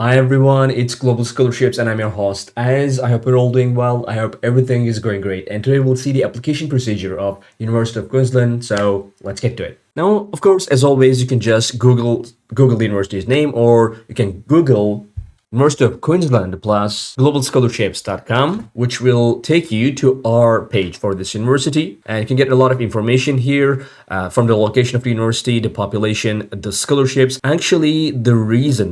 Hi everyone, it's Global Scholarships and I'm your host. As I hope you're all doing well, I hope everything is going great. And today we'll see the application procedure of University of Queensland. So let's get to it. Now, of course, as always, you can just Google the university's name, or you can Google University of Queensland plus globalscholarships.com, which will take you to our page for this university. And you can get a lot of information here from the location of the university, the population, the scholarships. Actually, the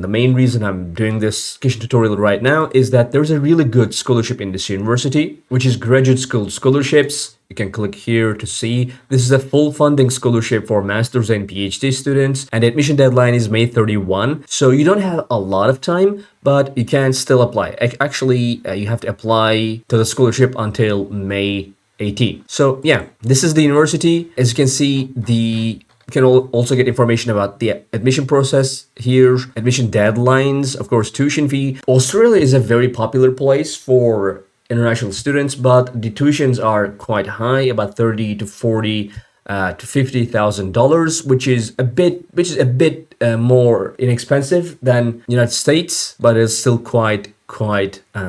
main reason I'm doing this education tutorial right now is that there's a really good scholarship in this university, which is graduate school scholarships. You can click here to see. This is a full funding scholarship for master's and PhD students, and the admission deadline is May 31. So you don't have a lot of time, but you can still apply. Actually, you have to apply to the scholarship until May 18. So yeah, this is the university. As you can see, you can also get information about the admission process here, admission deadlines, of course, tuition fee. Australia is a very popular place for international students, but the tuitions are quite high, about 30 to 40 to $50,000, which is a bit more inexpensive than United States, but it's still quite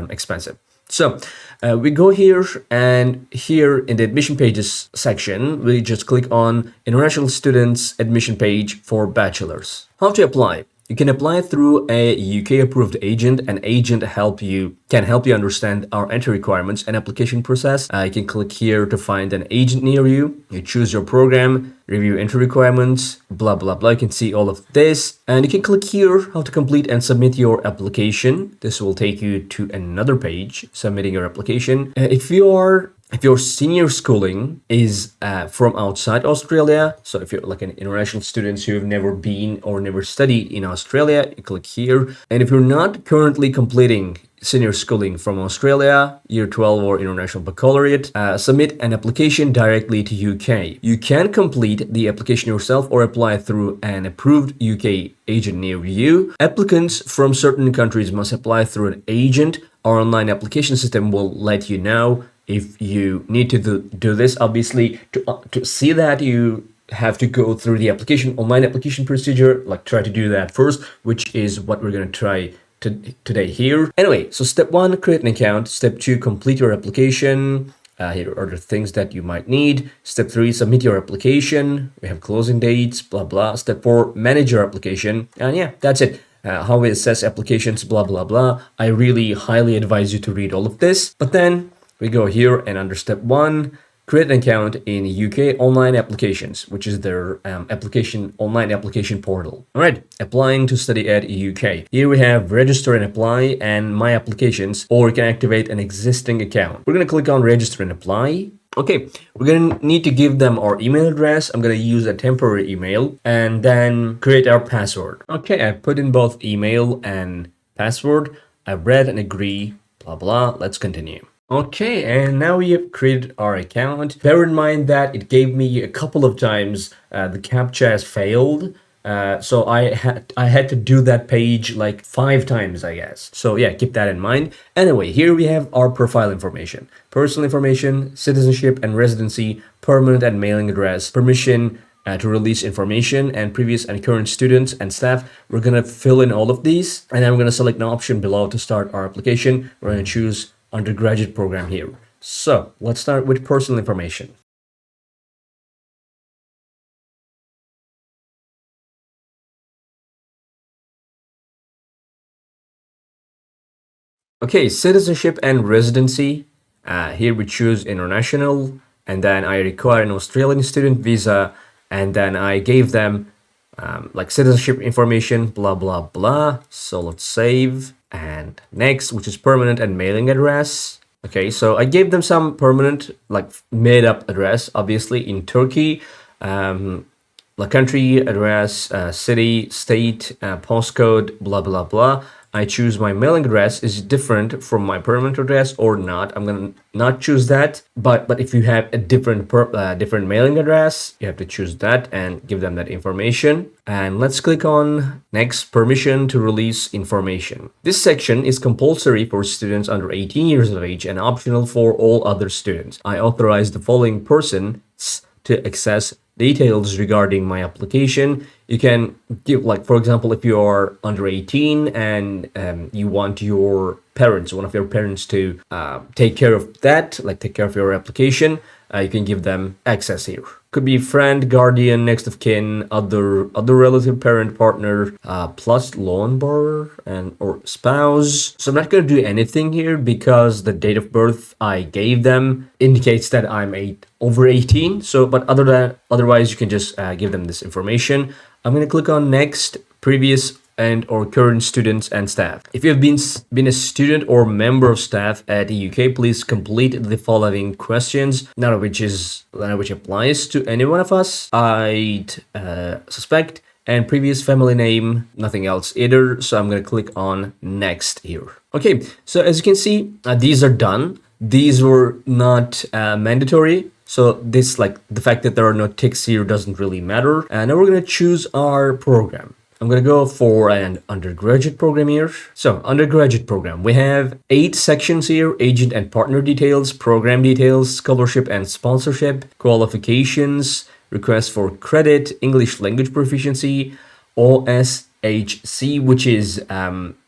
expensive. So we go here, and here in the admission pages section, we just click on international students admission page for bachelors. How to apply? You can apply through a UK approved agent. An agent can help you understand our entry requirements and application process. You can click here to find an agent near you. You choose your program, review entry requirements, blah blah blah. You can see all of this, and you can click here how to complete and submit your application. This will take you to another page, submitting your application. If your senior schooling is from outside Australia, so if you're like an international student who have never been or never studied in Australia, you click here. And if you're not currently completing senior schooling from Australia, year 12 or international baccalaureate, submit an application directly to UK. You can complete the application yourself or apply through an approved UK agent near you. Applicants from certain countries must apply through an agent. Our online application system will let you know if you need to do this. Obviously, to see that, you have to go through the online application procedure, like try to do that first, which is what we're going to try today here. Anyway, so step 1, create an account. Step 2, complete your application. Here are the things that you might need. Step 3, submit your application. We have closing dates, blah, blah. Step 4, manage your application. And yeah, that's it. How we assess applications, blah, blah, blah. I really highly advise you to read all of this. But then we go here, and under step 1, create an account in UK online applications, which is their online application portal. All right, applying to study at UK. Here we have register and apply and my applications, or you can activate an existing account. We're going to click on register and apply. Okay, we're going to need to give them our email address. I'm going to use a temporary email and then create our password. Okay, I put in both email and password. I read and agree, blah, blah. Let's continue. Okay, and now we have created our account. Bear in mind that it gave me a couple of times the CAPTCHA has failed. So I had to do that page like 5 times, I guess. So yeah, keep that in mind. Anyway, here we have our profile information, personal information, citizenship and residency, permanent and mailing address, permission to release information, and previous and current students and staff. We're gonna fill in all of these, and then we're gonna select an option below to start our application. We're gonna choose Undergraduate Program here. So let's start with personal information. Okay, citizenship and residency. Here we choose international, and then I require an Australian student visa, and then I gave them like citizenship information, blah, blah, blah. So let's save. And next, which is permanent and mailing address. Okay, so I gave them some permanent, like made up address, obviously in Turkey, like country, address, city, state, postcode, blah, blah, blah. I choose my mailing address is different from my permanent address or not. I'm gonna not choose that, but if you have a different mailing address, you have to choose that and give them that information. And let's click on next, permission to release information. This section is compulsory for students under 18 years of age and optional for all other students. I authorize the following persons to access details regarding my application. You can give, like, for example, if you are under 18 and you want your parents, one of your parents, to take care of that, like take care of your application, you can give them access here. Could be friend, guardian, next of kin, other relative, parent, partner, plus loan borrower and or spouse. So I'm not going to do anything here because the date of birth I gave them indicates that I'm over 18. So, but otherwise, you can just give them this information. I'm going to click on next, previous and or current students and staff. If you have been a student or member of staff at the UK, please complete the following questions, none of which applies to any one of us, I'd suspect. And previous family name, nothing else either. So I'm going to click on next here. Okay, so as you can see, these are done. These were not mandatory. So this, like the fact that there are no ticks here, doesn't really matter. And now we're going to choose our program. I'm going to go for an undergraduate program here. So undergraduate program, we have 8 sections here: agent and partner details, program details, scholarship and sponsorship, qualifications, request for credit, English language proficiency, OSHC, which is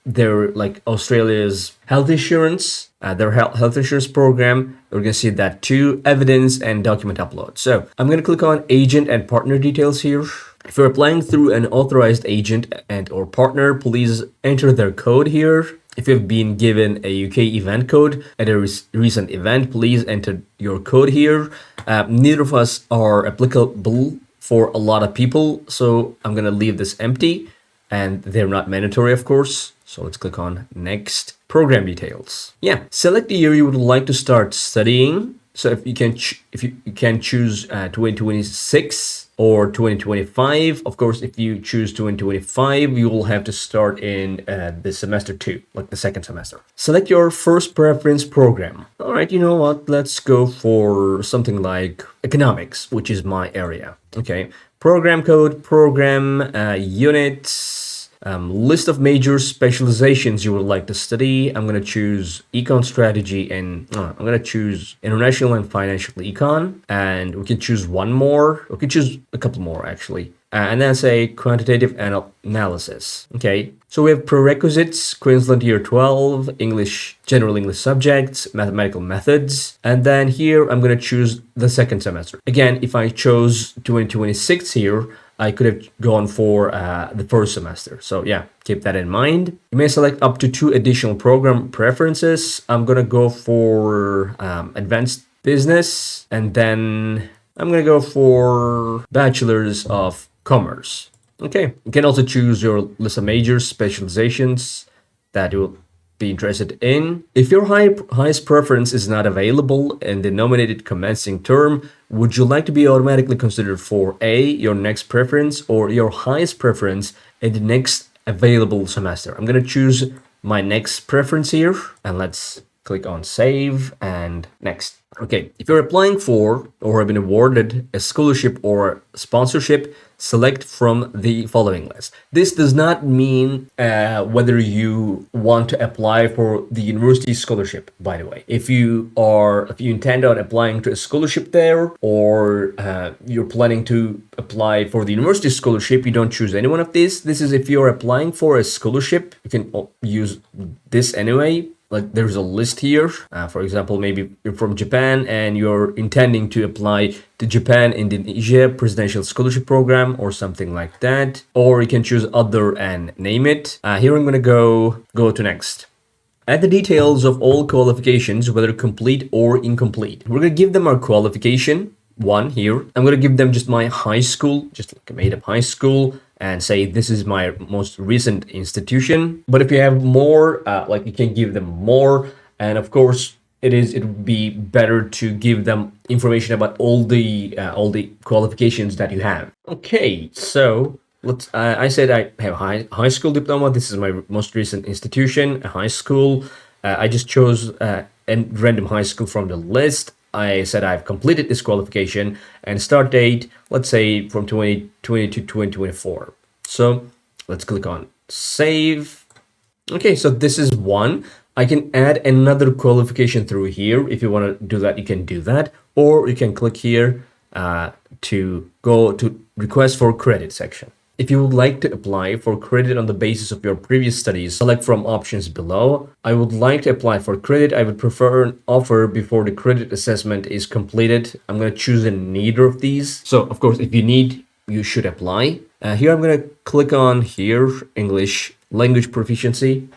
their, like, Australia's health insurance, their health insurance program. We're going to see that too, evidence and document upload. So I'm going to click on agent and partner details here. If you're applying through an authorized agent and or partner, please enter their code here. If you've been given a UK event code at a recent event, please enter your code here. Neither of us are applicable for a lot of people, so I'm going to leave this empty, and they're not mandatory, of course. So let's click on next. Program details. Yeah, select the year you would like to start studying. So if you can choose 2026 or 2025. Of course, if you choose 2025, you will have to start in the semester 2, like the second semester. Select your first preference program. All right, you know what? Let's go for something like economics, which is my area. Okay, program code, program units. List of major specializations you would like to study. I'm going to choose econ strategy, and I'm going to choose international and financial econ. And we can choose one more. We can choose a couple more, actually. And then say quantitative analysis. Okay, so we have prerequisites: Queensland Year 12, English, general English subjects, mathematical methods. And then here I'm going to choose the second semester. Again, if I chose 2026 here, I could have gone for the first semester. So yeah, keep that in mind. You may select up to 2 additional program preferences. I'm going to go for advanced business, and then I'm going to go for bachelor's of commerce. Okay, you can also choose your list of major specializations that you'll be interested in. If your highest preference is not available in the nominated commencing term, would you like to be automatically considered for A, your next preference, or your highest preference in the next available semester? I'm going to choose my next preference here, and let's click on save and next. Okay, if you're applying for or have been awarded a scholarship or sponsorship, select from the following list. This does not mean whether you want to apply for the university scholarship, by the way. If you intend on applying to a scholarship there, or you're planning to apply for the university scholarship, you don't choose any one of these. This is if you're applying for a scholarship, you can use this anyway. Like, there's a list here. For example, maybe you're from Japan and you're intending to apply to Japan Indonesia Presidential Scholarship Program or something like that. Or you can choose other and name it. Here I'm going to go to next. Add the details of all qualifications, whether complete or incomplete. We're going to give them our qualification, 1 here. I'm going to give them just my high school, just like a made-up high school, and say this is my most recent institution. But if you have more, like, you can give them more. And of course, it would be better to give them information about all the qualifications that you have. Okay, so I said I have high school diploma. This is my most recent institution, a high school. I just chose a random high school from the list. I said I've completed this qualification, and start date, let's say from 2020 to 2024. So let's click on save. Okay, so this is one. I can add another qualification through here. If you want to do that, you can do that. Or you can click here to go to request for credit section. If you would like to apply for credit on the basis of your previous studies, select from options below. I would like to apply for credit. I would prefer an offer before the credit assessment is completed. I'm going to choose neither of these. So, of course, if you need, you should apply. Here, I'm going to click on here, English language proficiency.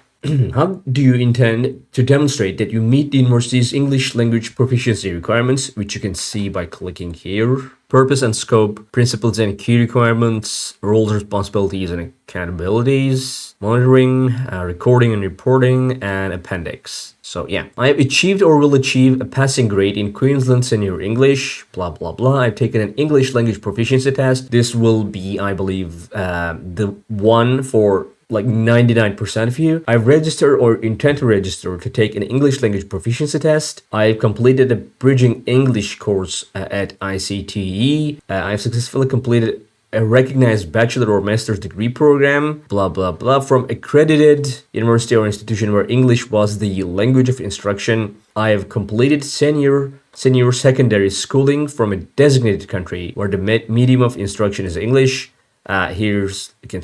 How do you intend to demonstrate that you meet the university's English language proficiency requirements, which you can see by clicking here? Purpose and scope, principles and key requirements, roles, responsibilities, and accountabilities, monitoring, recording and reporting, and appendix. So yeah, I have achieved or will achieve a passing grade in Queensland Senior English, blah, blah, blah. I've taken an English language proficiency test. This will be, I believe, the one for like 99% of you. I've registered or intend to register to take an English language proficiency test. I've completed a bridging English course at ICTE. I've successfully completed a recognized bachelor or master's degree program, blah, blah, blah, from accredited university or institution where English was the language of instruction. I have completed senior secondary schooling from a designated country where the medium of instruction is English. Here's you can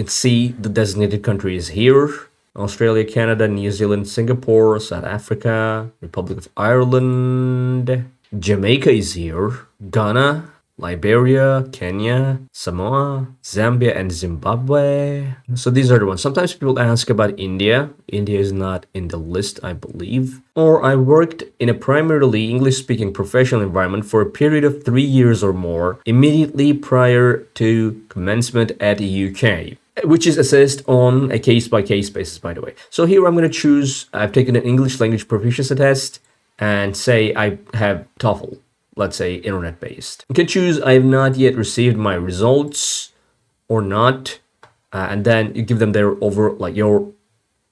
see the designated countries here: Australia, Canada, New Zealand, Singapore, South Africa, Republic of Ireland, Jamaica is here, Ghana, Liberia, Kenya, Samoa, Zambia, and Zimbabwe. So these are the ones. Sometimes people ask about India. India is not in the list, I believe. Or I worked in a primarily English-speaking professional environment for a period of 3 years or more, immediately prior to commencement at the UK, which is assessed on a case-by-case basis, by the way. So here I'm going to choose, I've taken an English language proficiency test, and say I have TOEFL. Let's say internet-based. You can choose I have not yet received my results or not, and then you give them their your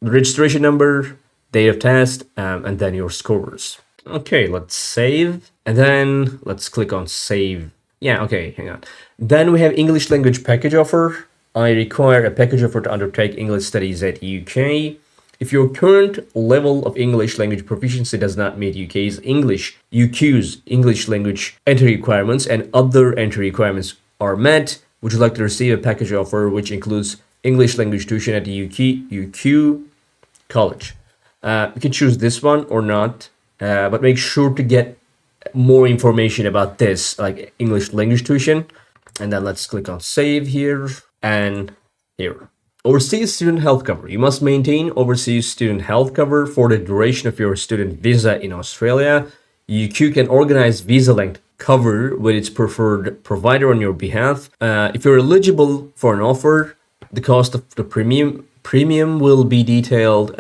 registration number, date of test, and then your scores. Okay, let's save, and then let's click on save. Yeah, okay, hang on. Then we have English language package offer. I require a package offer to undertake English studies at UK. If your current level of English language proficiency does not meet UK's UQ's English language entry requirements and other entry requirements are met, would you like to receive a package offer which includes English language tuition at the UQ college? You can choose this one or not, but make sure to get more information about this, like English language tuition. And then let's click on save here and here. Overseas student health cover. You must maintain overseas student health cover for the duration of your student visa in Australia. UQ can organize visa length cover with its preferred provider on your behalf. If you're eligible for an offer, the cost of the premium will be detailed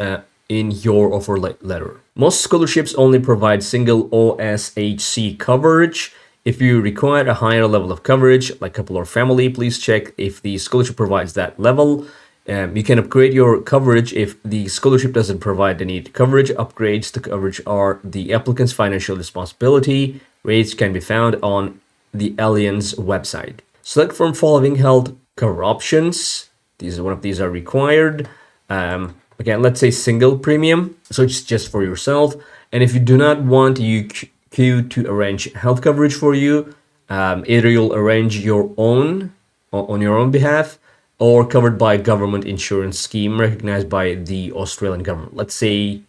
in your offer letter. Most scholarships only provide single OSHC coverage. If you require a higher level of coverage, like couple or family, please check if the scholarship provides that level. You can upgrade your coverage if the scholarship doesn't provide the needed coverage. Upgrades to coverage are the applicant's financial responsibility. Rates can be found on the Allianz website. Select from following health cover options. One of these are required. Again, let's say single premium, so it's just for yourself. And if you do not want UQ to arrange health coverage for you, either you'll arrange your own on your own behalf, or covered by government insurance scheme recognized by the Australian government. Let's say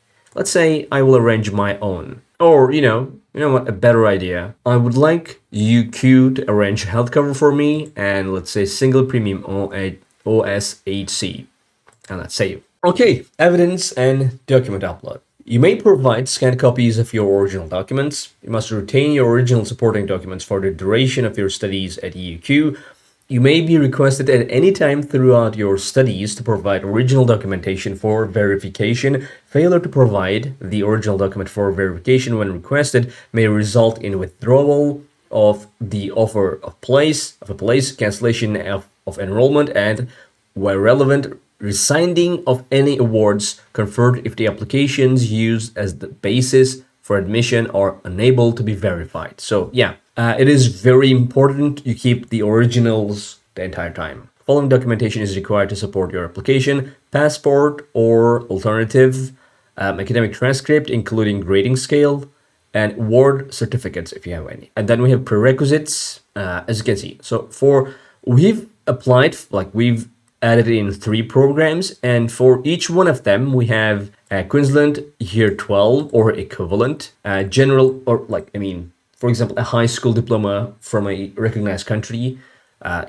I will arrange my own. Or, you know what, a better idea. I would like UQ to arrange health cover for me, and let's say single premium OSHC. And let's save. Okay, evidence and document upload. You may provide scanned copies of your original documents. You must retain your original supporting documents for the duration of your studies at UQ. You may be requested at any time throughout your studies to provide original documentation for verification. Failure to provide the original document for verification when requested may result in withdrawal of the offer of a place, cancellation of enrollment, and, where relevant, rescinding of any awards conferred if the applications used as the basis for admission are unable to be verified. So yeah, it is very important you keep the originals the entire time. Following documentation is required to support your application: passport or alternative, academic transcript including grading scale, and award certificates if you have any. And then we have prerequisites, as you can see. So we've applied, like we've added in 3 programs, and for each one of them we have Queensland Year 12 or equivalent, general, or like, I mean, for example, a high school diploma from a recognized country,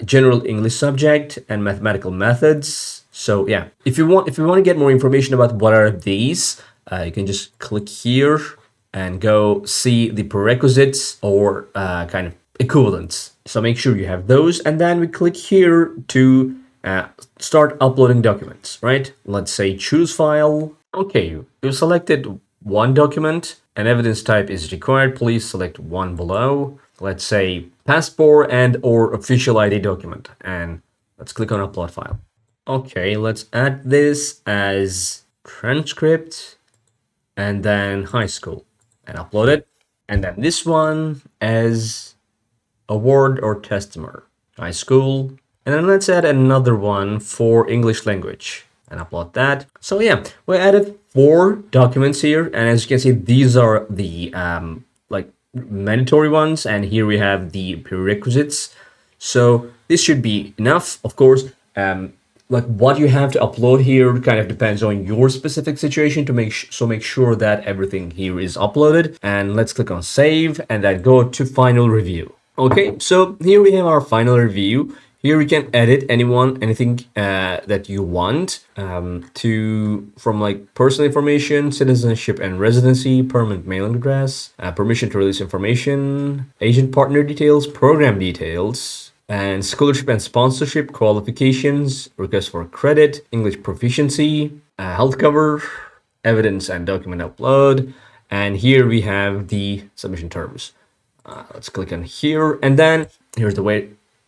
general English subject, and mathematical methods. So yeah, if you want to get more information about what are these, you can just click here and go see the prerequisites or kind of equivalents. So make sure you have those, and then we click here to start uploading documents, right? Let's say choose file. Okay, you've selected one document. An evidence type is required. Please select one below. Let's say passport and or official ID document, and let's click on upload file. Okay, let's add this as transcript and then high school and upload it. And then this one as award or testimony, high school. And then let's add another one for English language and upload that. So yeah, we added 4 documents here. And as you can see, these are the like mandatory ones. And here we have the prerequisites. So this should be enough. Of course, like what you have to upload here kind of depends on your specific situation to make sure that everything here is uploaded. And let's click on save and then go to final review. Okay, so here we have our final review. Here we can edit anything that you want from like personal information, citizenship and residency, permanent mailing address, permission to release information, agent partner details, program details, and scholarship and sponsorship qualifications, request for credit, English proficiency, health cover, evidence and document upload. And here we have the submission terms. Let's click on here, and then here's the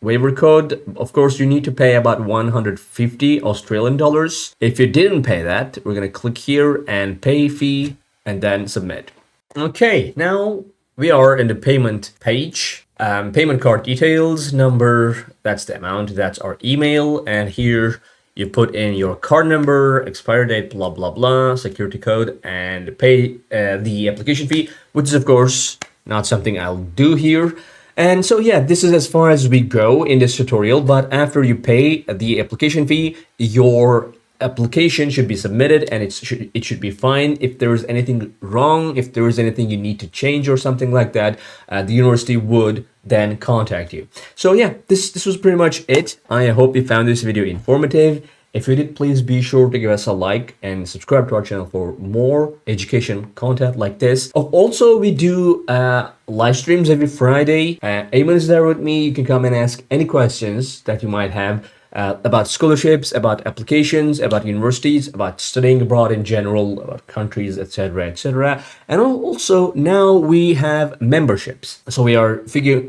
waiver code. Of course, you need to pay about 150 Australian dollars. If you didn't pay that, we're gonna click here and pay fee and then submit. Okay, now we are in the payment page. Payment card details, number, that's the amount, that's our email, and here you put in your card number, expiry date, blah, blah, blah, security code, and pay the application fee, which is, of course, not something I'll do here. And so, yeah, this is as far as we go in this tutorial, but after you pay the application fee, your application should be submitted and it should be fine. If there is anything wrong, if there is anything you need to change or something like that, the university would then contact you. So yeah, this was pretty much it. I hope you found this video informative. If you did, please be sure to give us a like and subscribe to our channel for more education content like this. Also, we do live streams every Friday. Ayman is there with me. You can come and ask any questions that you might have about scholarships, about applications, about universities, about studying abroad in general, about countries, etc., etc. And also now we have memberships. So we are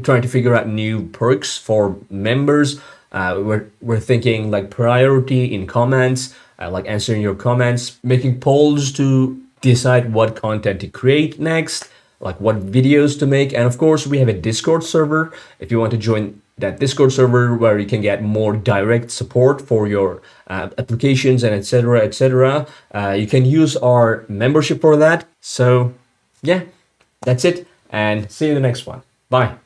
trying to figure out new perks for members. We're thinking like priority in comments, like answering your comments, making polls to decide what content to create next, like what videos to make. And of course, we have a Discord server. If you want to join that Discord server where you can get more direct support for your applications and etc., etc., you can use our membership for that. So yeah, that's it, and see you in the next one. Bye.